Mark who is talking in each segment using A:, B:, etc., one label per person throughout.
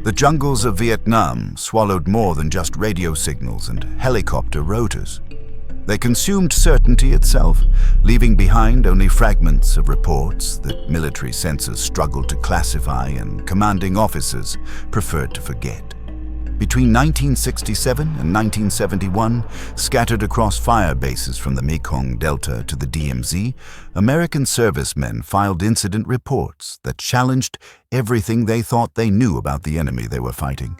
A: The jungles of Vietnam swallowed more than just radio signals and helicopter rotors. They consumed certainty itself, leaving behind only fragments of reports that military censors struggled to classify and commanding officers preferred to forget. Between 1967 and 1971, scattered across fire bases from the Mekong Delta to the DMZ, American servicemen filed incident reports that challenged everything they thought they knew about the enemy they were fighting.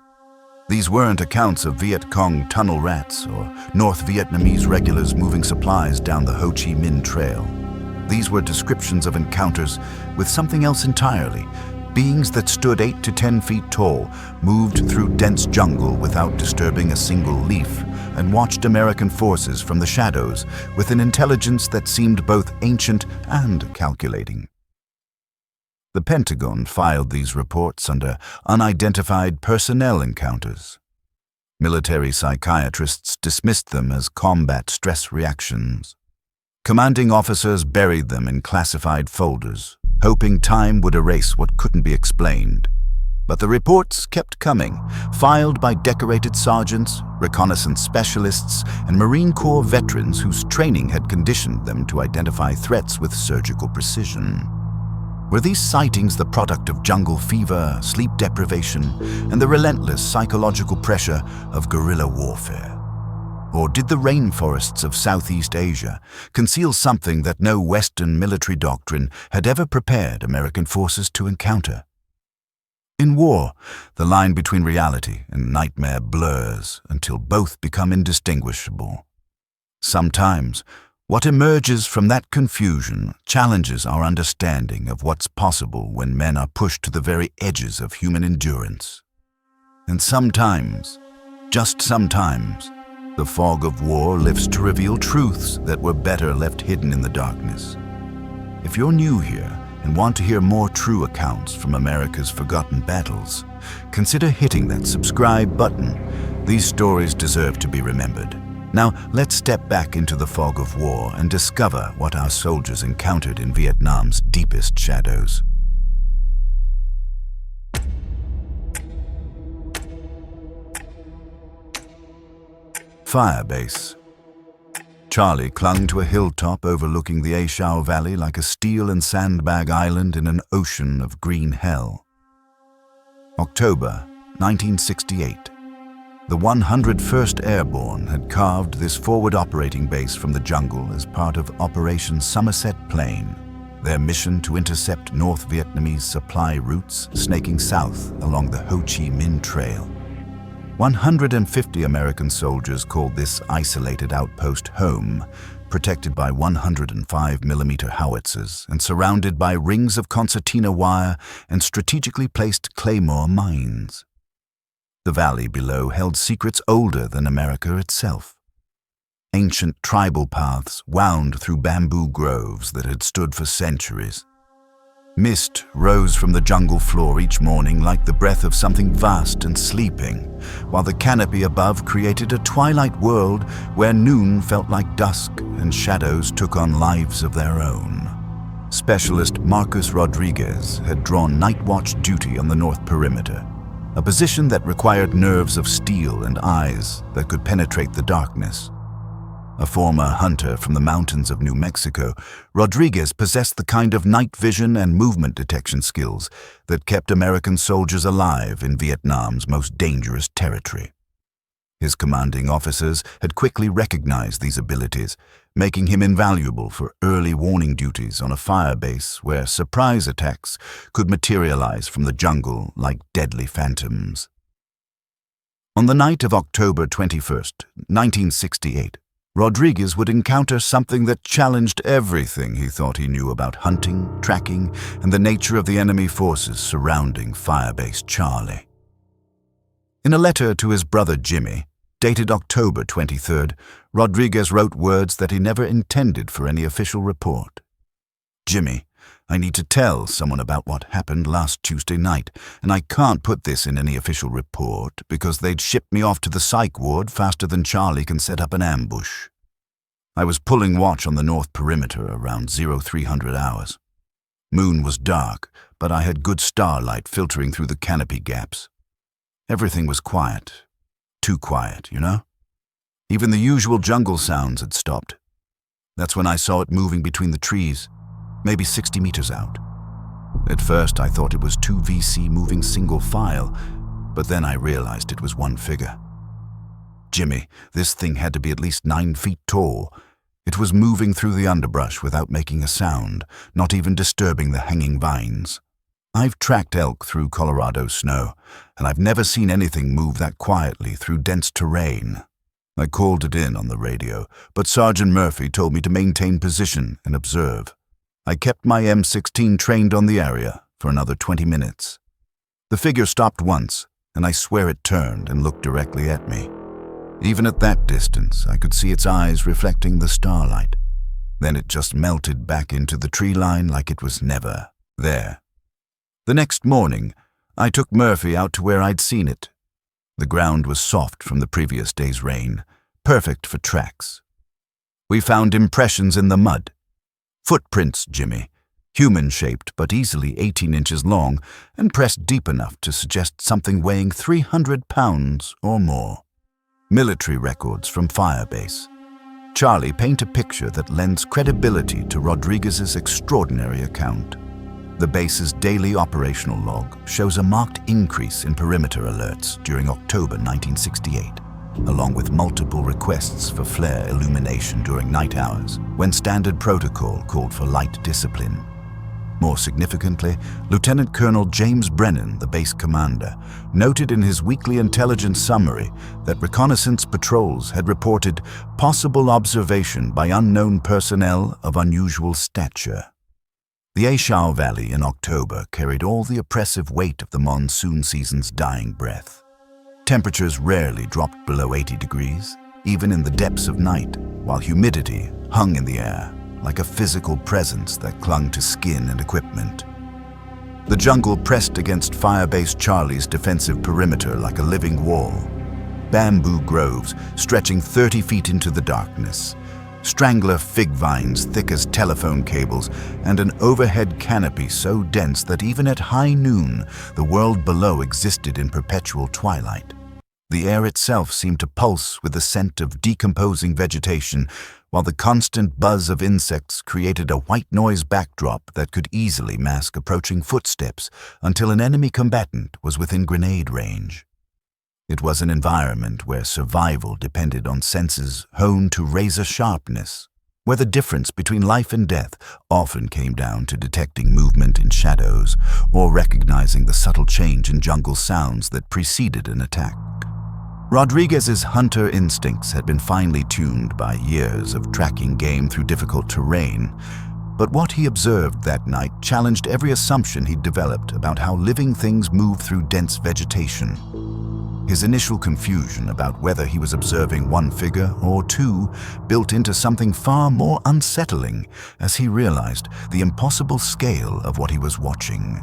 A: These weren't accounts of Viet Cong tunnel rats or North Vietnamese regulars moving supplies down the Ho Chi Minh Trail. These were descriptions of encounters with something else entirely. Beings that stood 8 to 10 feet tall, moved through dense jungle without disturbing a single leaf, and watched American forces from the shadows with an intelligence that seemed both ancient and calculating. The Pentagon filed these reports under unidentified personnel encounters. Military psychiatrists dismissed them as combat stress reactions. Commanding officers buried them in classified folders, hoping time would erase what couldn't be explained. But the reports kept coming, filed by decorated sergeants, reconnaissance specialists, and Marine Corps veterans whose training had conditioned them to identify threats with surgical precision. Were these sightings the product of jungle fever, sleep deprivation, and the relentless psychological pressure of guerrilla warfare? Or did the rainforests of Southeast Asia conceal something that no Western military doctrine had ever prepared American forces to encounter? In war, the line between reality and nightmare blurs until both become indistinguishable. Sometimes, what emerges from that confusion challenges our understanding of what's possible when men are pushed to the very edges of human endurance. And sometimes, just sometimes, the fog of war lifts to reveal truths that were better left hidden in the darkness. If you're new here and want to hear more true accounts from America's forgotten battles, consider hitting that subscribe button. These stories deserve to be remembered. Now, let's step back into the fog of war and discover what our soldiers encountered in Vietnam's deepest shadows. Firebase. Charlie clung to a hilltop overlooking the A Shau Valley like a steel and sandbag island in an ocean of green hell. October 1968. The 101st Airborne had carved this forward operating base from the jungle as part of Operation Somerset Plain, their mission to intercept North Vietnamese supply routes snaking south along the Ho Chi Minh Trail. 150 American soldiers called this isolated outpost home, protected by 105mm howitzers and surrounded by rings of concertina wire and strategically placed claymore mines. The valley below held secrets older than America itself. Ancient tribal paths wound through bamboo groves that had stood for centuries. Mist rose from the jungle floor each morning like the breath of something vast and sleeping, while the canopy above created a twilight world where noon felt like dusk and shadows took on lives of their own. Specialist Marcus Rodriguez had drawn night watch duty on the north perimeter, a position that required nerves of steel and eyes that could penetrate the darkness. A former hunter from the mountains of New Mexico, Rodriguez possessed the kind of night vision and movement detection skills that kept American soldiers alive in Vietnam's most dangerous territory. His commanding officers had quickly recognized these abilities, making him invaluable for early warning duties on a fire base where surprise attacks could materialize from the jungle like deadly phantoms. On the night of October 21st, 1968, Rodriguez would encounter something that challenged everything he thought he knew about hunting, tracking, and the nature of the enemy forces surrounding Firebase Charlie. In a letter to his brother Jimmy, dated October 23rd, Rodriguez wrote words that he never intended for any official report. "Jimmy, I need to tell someone about what happened last Tuesday night, and I can't put this in any official report because they'd ship me off to the psych ward faster than Charlie can set up an ambush. I was pulling watch on the north perimeter around 0300 hours. Moon was dark, but I had good starlight filtering through the canopy gaps. Everything was quiet. Too quiet, you know? Even the usual jungle sounds had stopped. That's when I saw it moving between the trees, maybe 60 meters out. At first, I thought it was 2 VC moving single file, but then I realized it was one figure. Jimmy, this thing had to be at least 9 feet tall. It was moving through the underbrush without making a sound, not even disturbing the hanging vines. I've tracked elk through Colorado snow, and I've never seen anything move that quietly through dense terrain. I called it in on the radio, but Sergeant Murphy told me to maintain position and observe. I kept my M16 trained on the area for another 20 minutes. The figure stopped once, and I swear it turned and looked directly at me. Even at that distance, I could see its eyes reflecting the starlight. Then it just melted back into the tree line like it was never there. The next morning, I took Murphy out to where I'd seen it. The ground was soft from the previous day's rain, perfect for tracks. We found impressions in the mud. Footprints, Jimmy, human-shaped but easily 18 inches long and pressed deep enough to suggest something weighing 300 pounds or more. Military records from Firebase. Charlie, paint a picture that lends credibility to Rodriguez's extraordinary account. The base's daily operational log shows a marked increase in perimeter alerts during October 1968, along with multiple requests for flare illumination during night hours, when standard protocol called for light discipline. More significantly, Lieutenant Colonel James Brennan, the base commander, noted in his weekly intelligence summary that reconnaissance patrols had reported possible observation by unknown personnel of unusual stature. The Ashau Valley in October carried all the oppressive weight of the monsoon season's dying breath. Temperatures rarely dropped below 80 degrees, even in the depths of night, while humidity hung in the air like a physical presence that clung to skin and equipment. The jungle pressed against Firebase Charlie's defensive perimeter like a living wall. Bamboo groves stretching 30 feet into the darkness, strangler fig vines thick as telephone cables, and an overhead canopy so dense that even at high noon, the world below existed in perpetual twilight. The air itself seemed to pulse with the scent of decomposing vegetation, while the constant buzz of insects created a white noise backdrop that could easily mask approaching footsteps until an enemy combatant was within grenade range. It was an environment where survival depended on senses honed to razor sharpness, where the difference between life and death often came down to detecting movement in shadows or recognizing the subtle change in jungle sounds that preceded an attack. Rodriguez's hunter instincts had been finely tuned by years of tracking game through difficult terrain, but what he observed that night challenged every assumption he'd developed about how living things move through dense vegetation. His initial confusion about whether he was observing one figure or two built into something far more unsettling as he realized the impossible scale of what he was watching.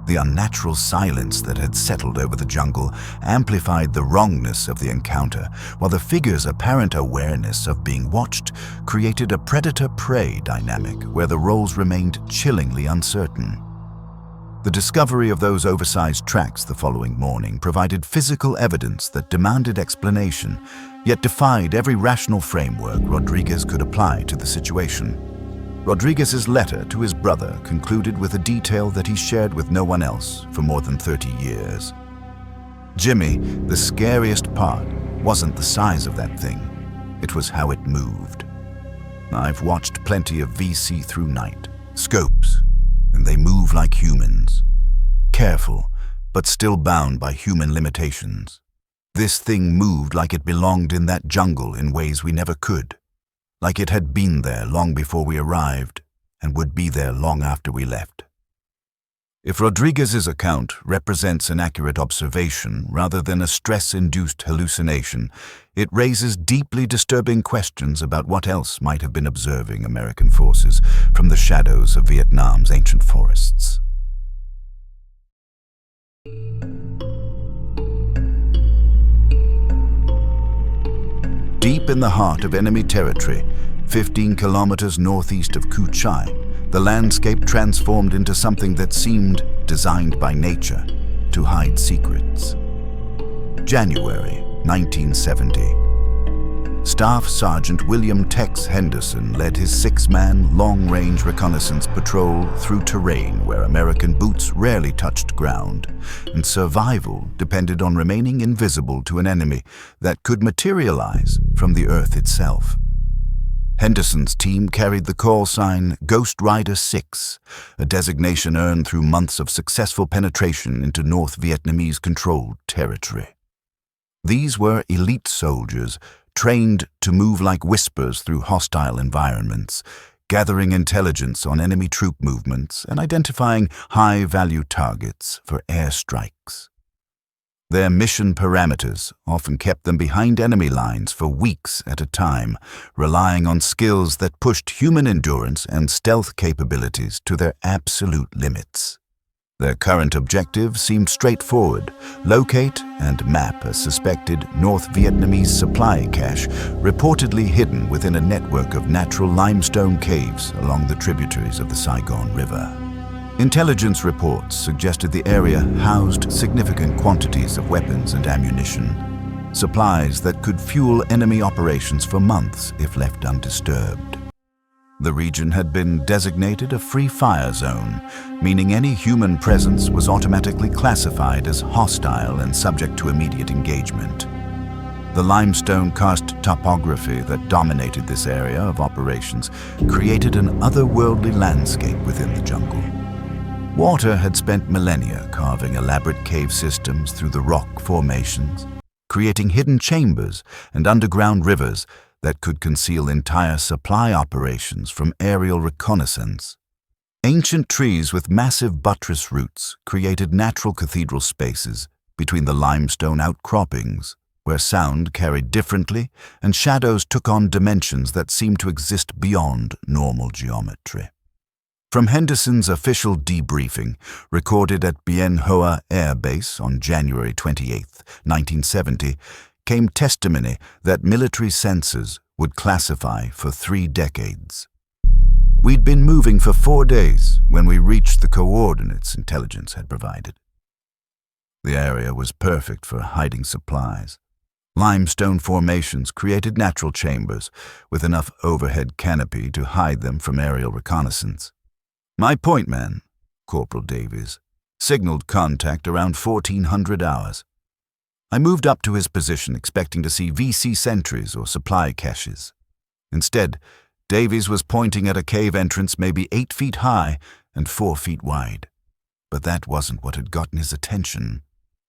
A: The unnatural silence that had settled over the jungle amplified the wrongness of the encounter, while the figure's apparent awareness of being watched created a predator-prey dynamic where the roles remained chillingly uncertain. The discovery of those oversized tracks the following morning provided physical evidence that demanded explanation, yet defied every rational framework Rodriguez could apply to the situation. Rodriguez's letter to his brother concluded with a detail that he shared with no one else for more than 30 years. Jimmy, the scariest part wasn't the size of that thing, it was how it moved. I've watched plenty of VC through night, scopes, and they move like humans. Careful, but still bound by human limitations. This thing moved like it belonged in that jungle in ways we never could. Like it had been there long before we arrived and would be there long after we left. If Rodriguez's account represents an accurate observation rather than a stress-induced hallucination, it raises deeply disturbing questions about what else might have been observing American forces from the shadows of Vietnam's ancient forests. Deep in the heart of enemy territory, 15 kilometers northeast of Cu Chi, the landscape transformed into something that seemed designed by nature to hide secrets. January 1970. Staff Sergeant William Tex Henderson led his 6-man long-range reconnaissance patrol through terrain where American boots rarely touched ground, and survival depended on remaining invisible to an enemy that could materialize from the earth itself. Henderson's team carried the call sign Ghost Rider 6, a designation earned through months of successful penetration into North Vietnamese-controlled territory. These were elite soldiers, trained to move like whispers through hostile environments, gathering intelligence on enemy troop movements and identifying high-value targets for airstrikes. Their mission parameters often kept them behind enemy lines for weeks at a time, relying on skills that pushed human endurance and stealth capabilities to their absolute limits. Their current objective seemed straightforward: locate and map a suspected North Vietnamese supply cache reportedly hidden within a network of natural limestone caves along the tributaries of the Saigon River. Intelligence reports suggested the area housed significant quantities of weapons and ammunition, supplies that could fuel enemy operations for months if left undisturbed. The region had been designated a free fire zone, meaning any human presence was automatically classified as hostile and subject to immediate engagement. The limestone karst topography that dominated this area of operations created an otherworldly landscape within the jungle. Water had spent millennia carving elaborate cave systems through the rock formations, creating hidden chambers and underground rivers that could conceal entire supply operations from aerial reconnaissance. Ancient trees with massive buttress roots created natural cathedral spaces between the limestone outcroppings, where sound carried differently and shadows took on dimensions that seemed to exist beyond normal geometry. From Henderson's official debriefing, recorded at Bien Hoa Air Base on January 28, 1970, came testimony that military sensors would classify for 3 decades. We'd been moving for 4 days when we reached the coordinates intelligence had provided. The area was perfect for hiding supplies. Limestone formations created natural chambers with enough overhead canopy to hide them from aerial reconnaissance. My point man, Corporal Davies, signaled contact around 1400 hours. I moved up to his position expecting to see VC sentries or supply caches. Instead, Davies was pointing at a cave entrance maybe 8 feet high and 4 feet wide. But that wasn't what had gotten his attention.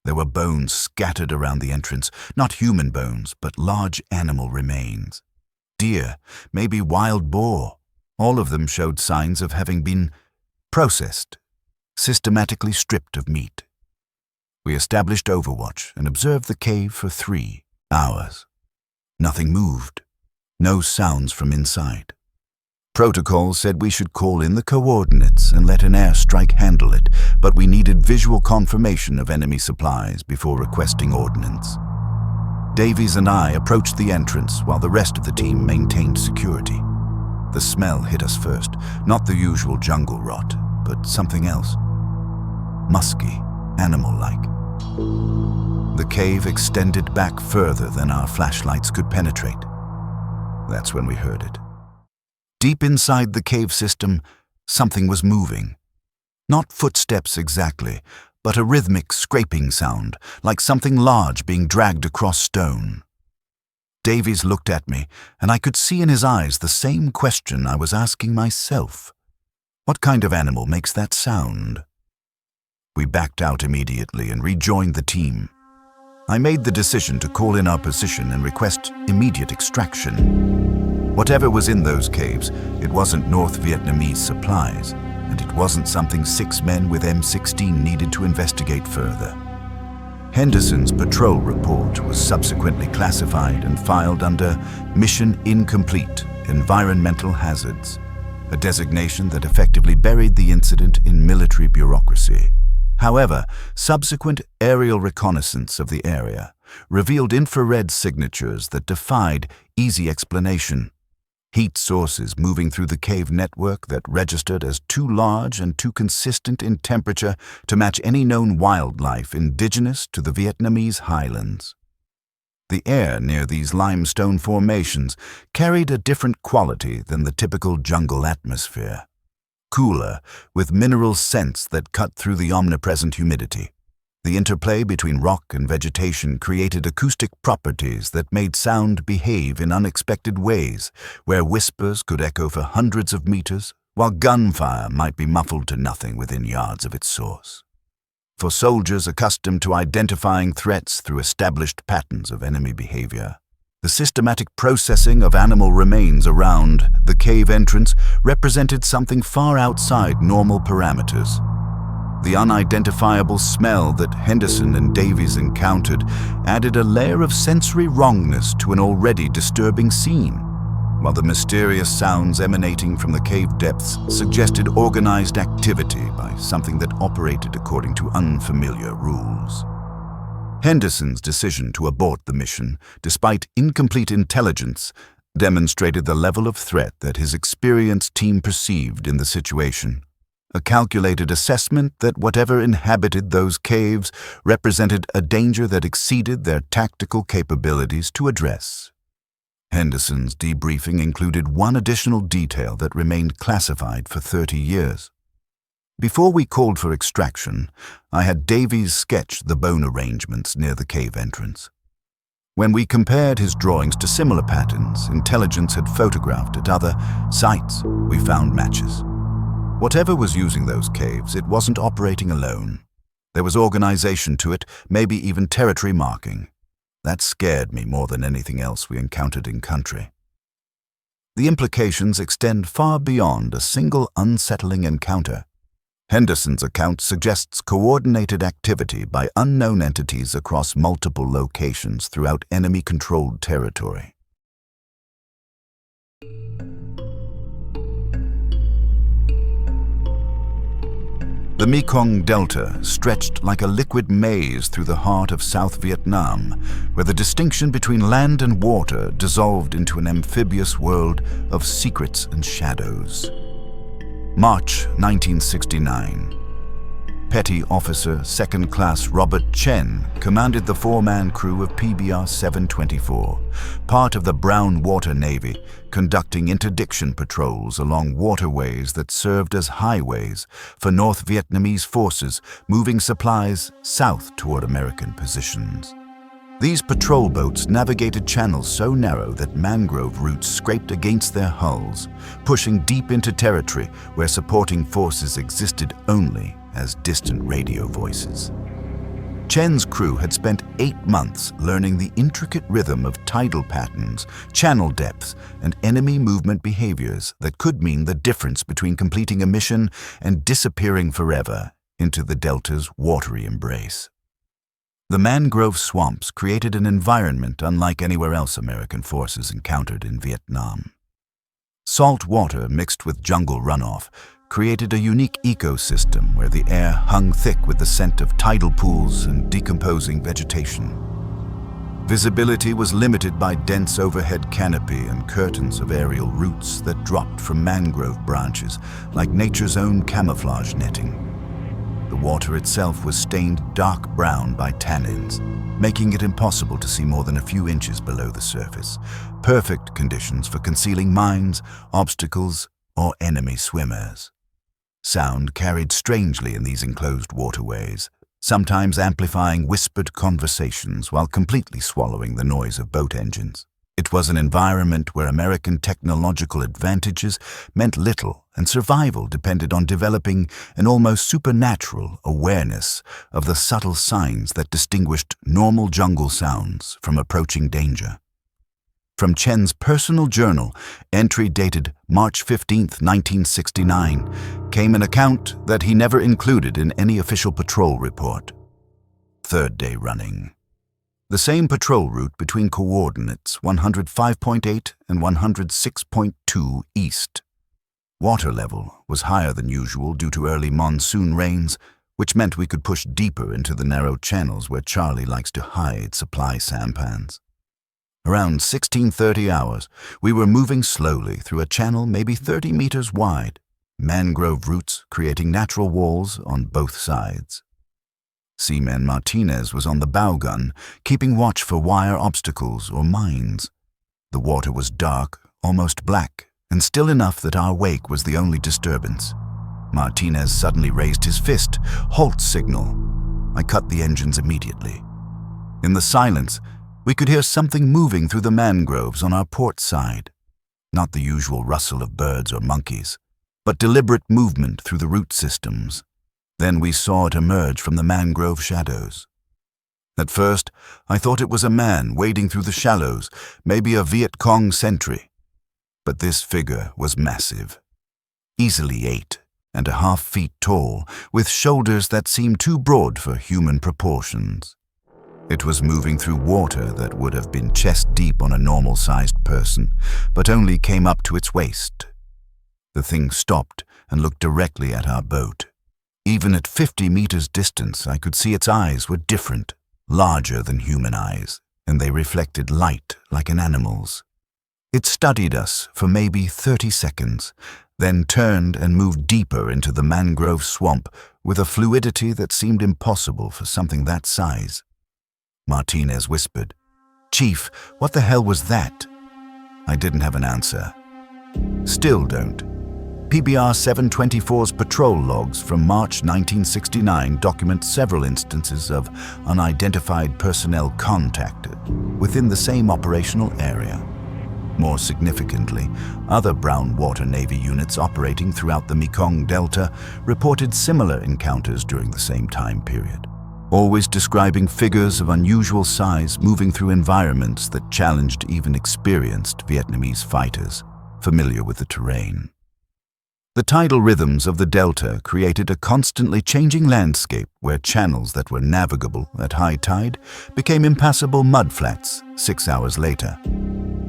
A: There were bones scattered around the entrance, not human bones, but large animal remains. Deer, maybe wild boar. All of them showed signs of having been processed, systematically stripped of meat. We established overwatch and observed the cave for 3 hours. Nothing moved. No sounds from inside. Protocol said we should call in the coordinates and let an airstrike handle it, but we needed visual confirmation of enemy supplies before requesting ordnance. Davies and I approached the entrance while the rest of the team maintained security. The smell hit us first, not the usual jungle rot, but something else. Musky, animal-like. The cave extended back further than our flashlights could penetrate. That's when we heard it. Deep inside the cave system, something was moving. Not footsteps exactly, but a rhythmic scraping sound, like something large being dragged across stone. Davies looked at me, and I could see in his eyes the same question I was asking myself. What kind of animal makes that sound? We backed out immediately and rejoined the team. I made the decision to call in our position and request immediate extraction. Whatever was in those caves, it wasn't North Vietnamese supplies, and it wasn't something 6 men with M16 needed to investigate further. Henderson's patrol report was subsequently classified and filed under Mission Incomplete, Environmental Hazards, a designation that effectively buried the incident in military bureaucracy. However, subsequent aerial reconnaissance of the area revealed infrared signatures that defied easy explanation. heat sources moving through the cave network that registered as too large and too consistent in temperature to match any known wildlife indigenous to the Vietnamese highlands. The air near these limestone formations carried a different quality than the typical jungle atmosphere. Cooler, with mineral scents that cut through the omnipresent humidity. The interplay between rock and vegetation created acoustic properties that made sound behave in unexpected ways, where whispers could echo for hundreds of meters, while gunfire might be muffled to nothing within yards of its source. For soldiers accustomed to identifying threats through established patterns of enemy behavior, the systematic processing of animal remains around the cave entrance represented something far outside normal parameters. The unidentifiable smell that Henderson and Davies encountered added a layer of sensory wrongness to an already disturbing scene, while the mysterious sounds emanating from the cave depths suggested organized activity by something that operated according to unfamiliar rules. Henderson's decision to abort the mission, despite incomplete intelligence, demonstrated the level of threat that his experienced team perceived in the situation. A calculated assessment that whatever inhabited those caves represented a danger that exceeded their tactical capabilities to address. Henderson's debriefing included one additional detail that remained classified for 30 years. Before we called for extraction, I had Davies sketch the bone arrangements near the cave entrance. When we compared his drawings to similar patterns intelligence had photographed at other sites, we found matches. Whatever was using those caves, it wasn't operating alone. There was organization to it, maybe even territory marking. That scared me more than anything else we encountered in country. The implications extend far beyond a single unsettling encounter. Henderson's account suggests coordinated activity by unknown entities across multiple locations throughout enemy-controlled territory. The Mekong Delta stretched like a liquid maze through the heart of South Vietnam, where the distinction between land and water dissolved into an amphibious world of secrets and shadows. March 1969. Petty Officer 2nd Class Robert Chen commanded the 4-man crew of PBR 724, part of the Brown Water Navy, conducting interdiction patrols along waterways that served as highways for North Vietnamese forces moving supplies south toward American positions. These patrol boats navigated channels so narrow that mangrove roots scraped against their hulls, pushing deep into territory where supporting forces existed only as distant radio voices. Chen's crew had spent 8 months learning the intricate rhythm of tidal patterns, channel depths, and enemy movement behaviors that could mean the difference between completing a mission and disappearing forever into the Delta's watery embrace. The mangrove swamps created an environment unlike anywhere else American forces encountered in Vietnam. Salt water mixed with jungle runoff created a unique ecosystem where the air hung thick with the scent of tidal pools and decomposing vegetation. Visibility was limited by dense overhead canopy and curtains of aerial roots that dropped from mangrove branches like nature's own camouflage netting. The water itself was stained dark brown by tannins, making it impossible to see more than a few inches below the surface, perfect conditions for concealing mines, obstacles, or enemy swimmers. Sound carried strangely in these enclosed waterways, sometimes amplifying whispered conversations while completely swallowing the noise of boat engines. It was an environment where American technological advantages meant little and survival depended on developing an almost supernatural awareness of the subtle signs that distinguished normal jungle sounds from approaching danger. From Chen's personal journal, entry dated March 15, 1969, came an account that he never included in any official patrol report. 3rd day running. The same patrol route between coordinates 105.8 and 106.2 east. Water level was higher than usual due to early monsoon rains, which meant we could push deeper into the narrow channels where Charlie likes to hide supply sampans. Around 16:30 hours, we were moving slowly through a channel maybe 30 meters wide, mangrove roots creating natural walls on both sides. Seaman Martinez was on the bow gun, keeping watch for wire obstacles or mines. The water was dark, almost black, and still enough that our wake was the only disturbance. Martinez suddenly raised his fist, halt signal. I cut the engines immediately. In the silence, we could hear something moving through the mangroves on our port side. Not the usual rustle of birds or monkeys, but deliberate movement through the root systems. Then we saw it emerge from the mangrove shadows. At first, I thought it was a man wading through the shallows, maybe a Viet Cong sentry. But this figure was massive, easily 8.5 feet tall, with shoulders that seemed too broad for human proportions. It was moving through water that would have been chest-deep on a normal-sized person, but only came up to its waist. The thing stopped and looked directly at our boat. Even at 50 meters distance, I could see its eyes were different, larger than human eyes, and they reflected light like an animal's. It studied us for maybe 30 seconds, then turned and moved deeper into the mangrove swamp with a fluidity that seemed impossible for something that size. Martinez whispered, "Chief, what the hell was that?" I didn't have an answer. Still don't. PBR 724's patrol logs from March 1969 document several instances of unidentified personnel contacted within the same operational area. More significantly, other brown water Navy units operating throughout the Mekong Delta reported similar encounters during the same time period, always describing figures of unusual size moving through environments that challenged even experienced Vietnamese fighters familiar with the terrain. The tidal rhythms of the Delta created a constantly changing landscape where channels that were navigable at high tide became impassable mudflats 6 hours later.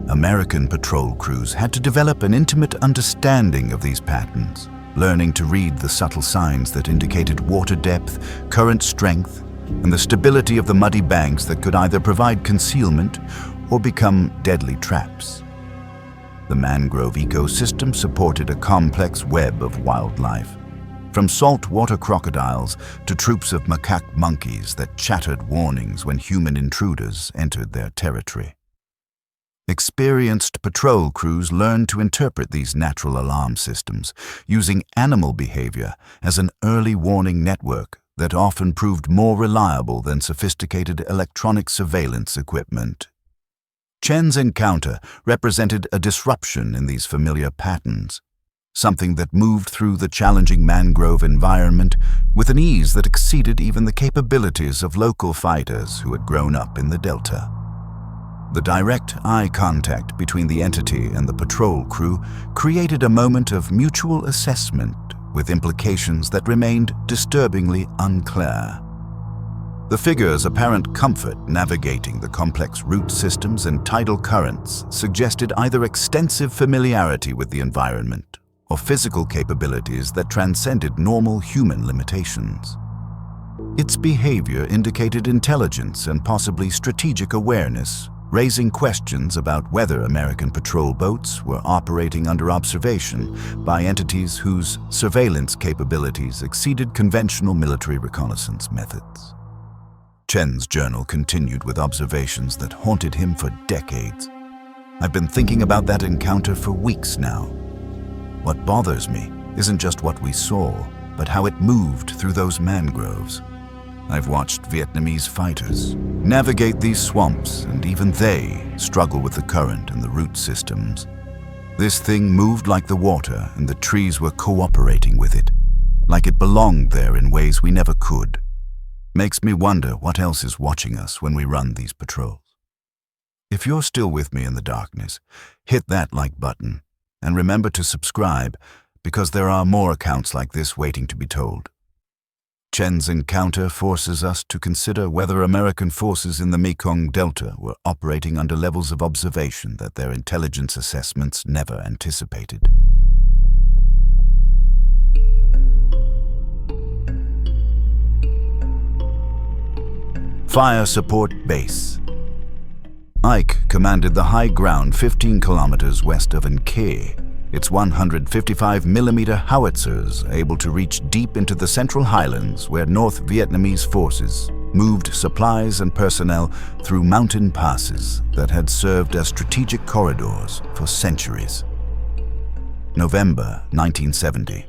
A: American patrol crews had to develop an intimate understanding of these patterns, learning to read the subtle signs that indicated water depth, current strength, and the stability of the muddy banks that could either provide concealment or become deadly traps. The mangrove ecosystem supported a complex web of wildlife, from saltwater crocodiles to troops of macaque monkeys that chattered warnings when human intruders entered their territory. Experienced patrol crews learned to interpret these natural alarm systems, using animal behavior as an early warning network that often proved more reliable than sophisticated electronic surveillance equipment. Chen's encounter represented a disruption in these familiar patterns, something that moved through the challenging mangrove environment with an ease that exceeded even the capabilities of local fighters who had grown up in the Delta. The direct eye contact between the entity and the patrol crew created a moment of mutual assessment with implications that remained disturbingly unclear. The figure's apparent comfort navigating the complex root systems and tidal currents suggested either extensive familiarity with the environment or physical capabilities that transcended normal human limitations. Its behavior indicated intelligence and possibly strategic awareness, raising questions about whether American patrol boats were operating under observation by entities whose surveillance capabilities exceeded conventional military reconnaissance methods. Chen's journal continued with observations that haunted him for decades. I've been thinking about that encounter for weeks now. What bothers me isn't just what we saw, but how it moved through those mangroves. I've watched Vietnamese fighters navigate these swamps, and even they struggle with the current and the root systems. This thing moved like the water, and the trees were cooperating with it, like it belonged there in ways we never could. Makes me wonder what else is watching us when we run these patrols. If you're still with me in the darkness, hit that like button, and remember to subscribe, because there are more accounts like this waiting to be told. Chen's encounter forces us to consider whether American forces in the Mekong Delta were operating under levels of observation that their intelligence assessments never anticipated. Fire Support Base. Ike commanded the high ground 15 kilometers west of Nke, its 155mm howitzers able to reach deep into the Central Highlands where North Vietnamese forces moved supplies and personnel through mountain passes that had served as strategic corridors for centuries. November 1970.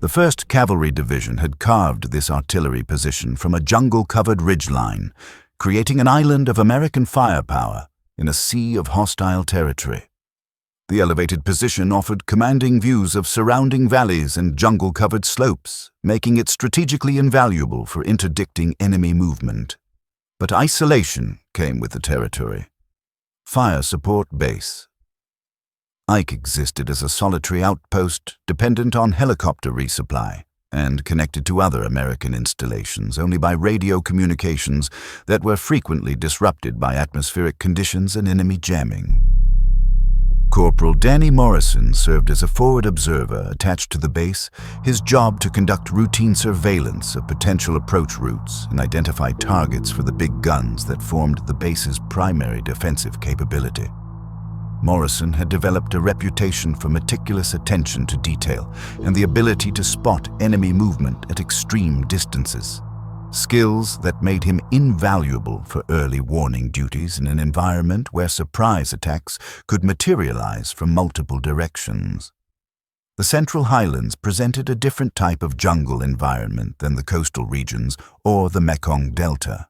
A: The 1st Cavalry Division had carved this artillery position from a jungle-covered ridgeline, creating an island of American firepower in a sea of hostile territory. The elevated position offered commanding views of surrounding valleys and jungle-covered slopes, making it strategically invaluable for interdicting enemy movement. But isolation came with the territory. Fire Support Base. Ike existed as a solitary outpost dependent on helicopter resupply and connected to other American installations only by radio communications that were frequently disrupted by atmospheric conditions and enemy jamming. Corporal Danny Morrison served as a forward observer attached to the base, his job to conduct routine surveillance of potential approach routes and identify targets for the big guns that formed the base's primary defensive capability. Morrison had developed a reputation for meticulous attention to detail and the ability to spot enemy movement at extreme distances, skills that made him invaluable for early warning duties in an environment where surprise attacks could materialize from multiple directions. The Central Highlands presented a different type of jungle environment than the coastal regions or the Mekong Delta.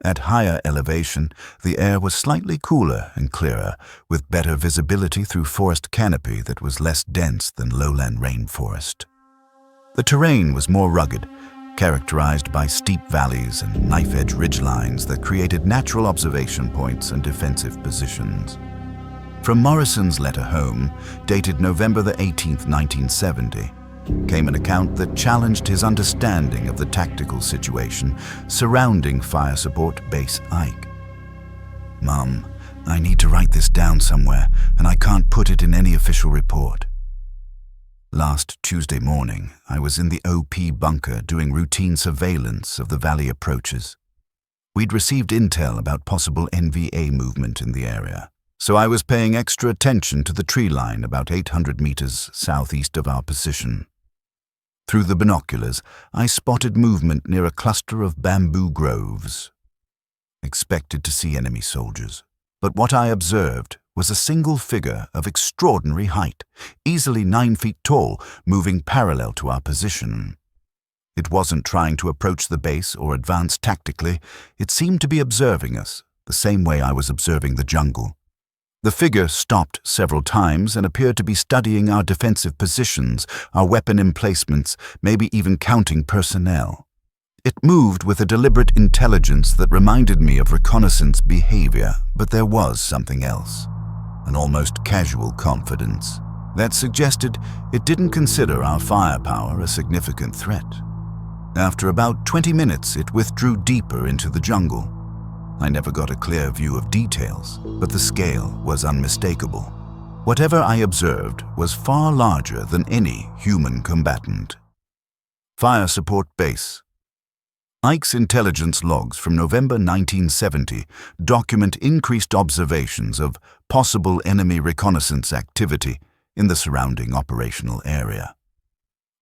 A: At higher elevation, the air was slightly cooler and clearer, with better visibility through forest canopy that was less dense than lowland rainforest. The terrain was more rugged, characterized by steep valleys and knife-edge ridgelines that created natural observation points and defensive positions. From Morrison's letter home, dated November 18, 1970, came an account that challenged his understanding of the tactical situation surrounding Fire Support Base Ike. "Mom, I need to write this down somewhere, and I can't put it in any official report. Last Tuesday morning, I was in the OP bunker doing routine surveillance of the valley approaches. We'd received intel about possible NVA movement in the area, so I was paying extra attention to the tree line about 800 meters southeast of our position. Through the binoculars, I spotted movement near a cluster of bamboo groves. Expected to see enemy soldiers, but what I observed was a single figure of extraordinary height, easily 9 feet tall, moving parallel to our position. It wasn't trying to approach the base or advance tactically. It seemed to be observing us, the same way I was observing the jungle. The figure stopped several times and appeared to be studying our defensive positions, our weapon emplacements, maybe even counting personnel. It moved with a deliberate intelligence that reminded me of reconnaissance behavior, but there was something else. An almost casual confidence that suggested it didn't consider our firepower a significant threat. After about 20 minutes, it withdrew deeper into the jungle. I never got a clear view of details, but the scale was unmistakable. Whatever I observed was far larger than any human combatant. Fire Support Base. Ike's intelligence logs from November 1970 document increased observations of possible enemy reconnaissance activity in the surrounding operational area.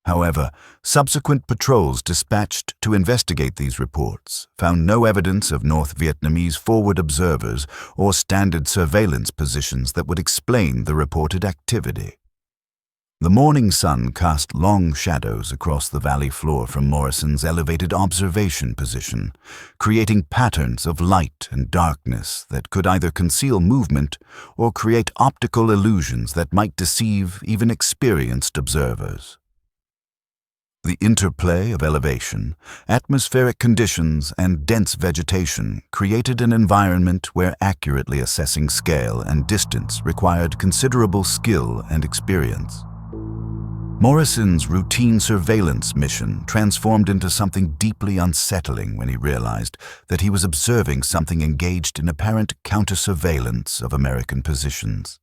A: However, subsequent patrols dispatched to investigate these reports found no evidence of North Vietnamese forward observers or standard surveillance positions that would explain the reported activity. The morning sun cast long shadows across the valley floor from Morrison's elevated observation position, creating patterns of light and darkness that could either conceal movement or create optical illusions that might deceive even experienced observers. The interplay of elevation, atmospheric conditions, and dense vegetation created an environment where accurately assessing scale and distance required considerable skill and experience. Morrison's routine surveillance mission transformed into something deeply unsettling when he realized that he was observing something engaged in apparent counter-surveillance of American positions.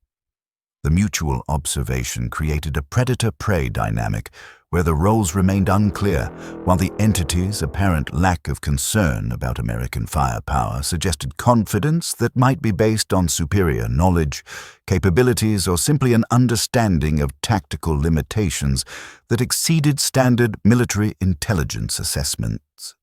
A: The mutual observation created a predator-prey dynamic where the roles remained unclear, while the entity's apparent lack of concern about American firepower suggested confidence that might be based on superior knowledge, capabilities, or simply an understanding of tactical limitations that exceeded standard military intelligence assessments.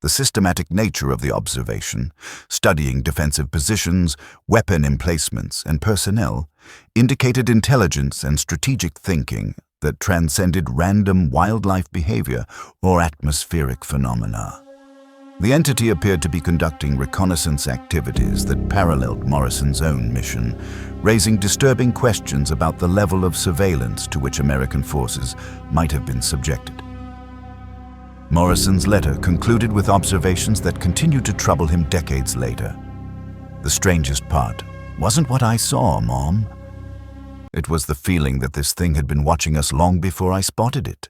A: The systematic nature of the observation, studying defensive positions, weapon emplacements, and personnel, indicated intelligence and strategic thinking that transcended random wildlife behavior or atmospheric phenomena. The entity appeared to be conducting reconnaissance activities that paralleled Morrison's own mission, raising disturbing questions about the level of surveillance to which American forces might have been subjected. Morrison's letter concluded with observations that continued to trouble him decades later. The strangest part wasn't what I saw, Mom. It was the feeling that this thing had been watching us long before I spotted it,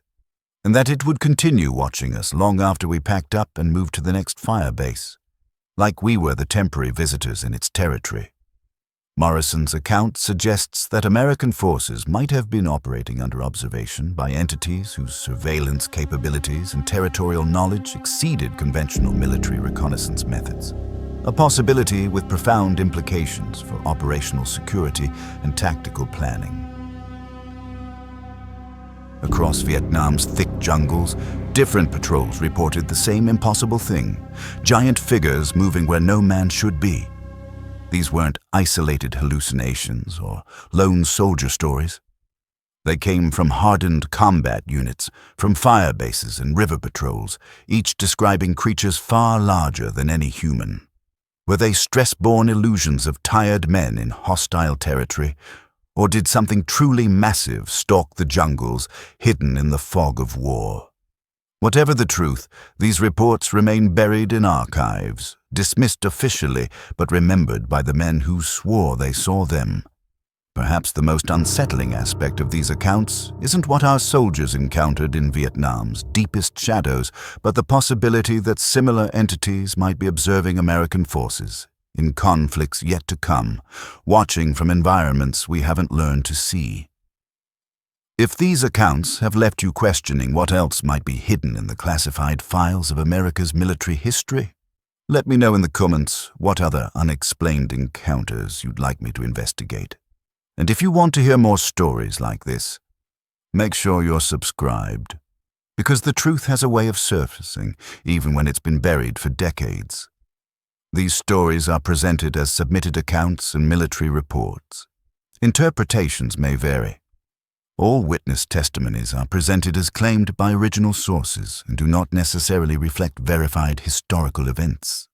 A: and that it would continue watching us long after we packed up and moved to the next firebase, like we were the temporary visitors in its territory. Morrison's account suggests that American forces might have been operating under observation by entities whose surveillance capabilities and territorial knowledge exceeded conventional military reconnaissance methods, a possibility with profound implications for operational security and tactical planning. Across Vietnam's thick jungles, different patrols reported the same impossible thing: giant figures moving where no man should be. These weren't isolated hallucinations or lone soldier stories. They came from hardened combat units, from fire bases and river patrols, each describing creatures far larger than any human. Were they stress-born illusions of tired men in hostile territory, or did something truly massive stalk the jungles, hidden in the fog of war? Whatever the truth, these reports remain buried in archives, dismissed officially, but remembered by the men who swore they saw them. Perhaps the most unsettling aspect of these accounts isn't what our soldiers encountered in Vietnam's deepest shadows, but the possibility that similar entities might be observing American forces in conflicts yet to come, watching from environments we haven't learned to see. If these accounts have left you questioning what else might be hidden in the classified files of America's military history, let me know in the comments what other unexplained encounters you'd like me to investigate. And if you want to hear more stories like this, make sure you're subscribed, because the truth has a way of surfacing even when it's been buried for decades. These stories are presented as submitted accounts and military reports. Interpretations may vary. All witness testimonies are presented as claimed by original sources and do not necessarily reflect verified historical events.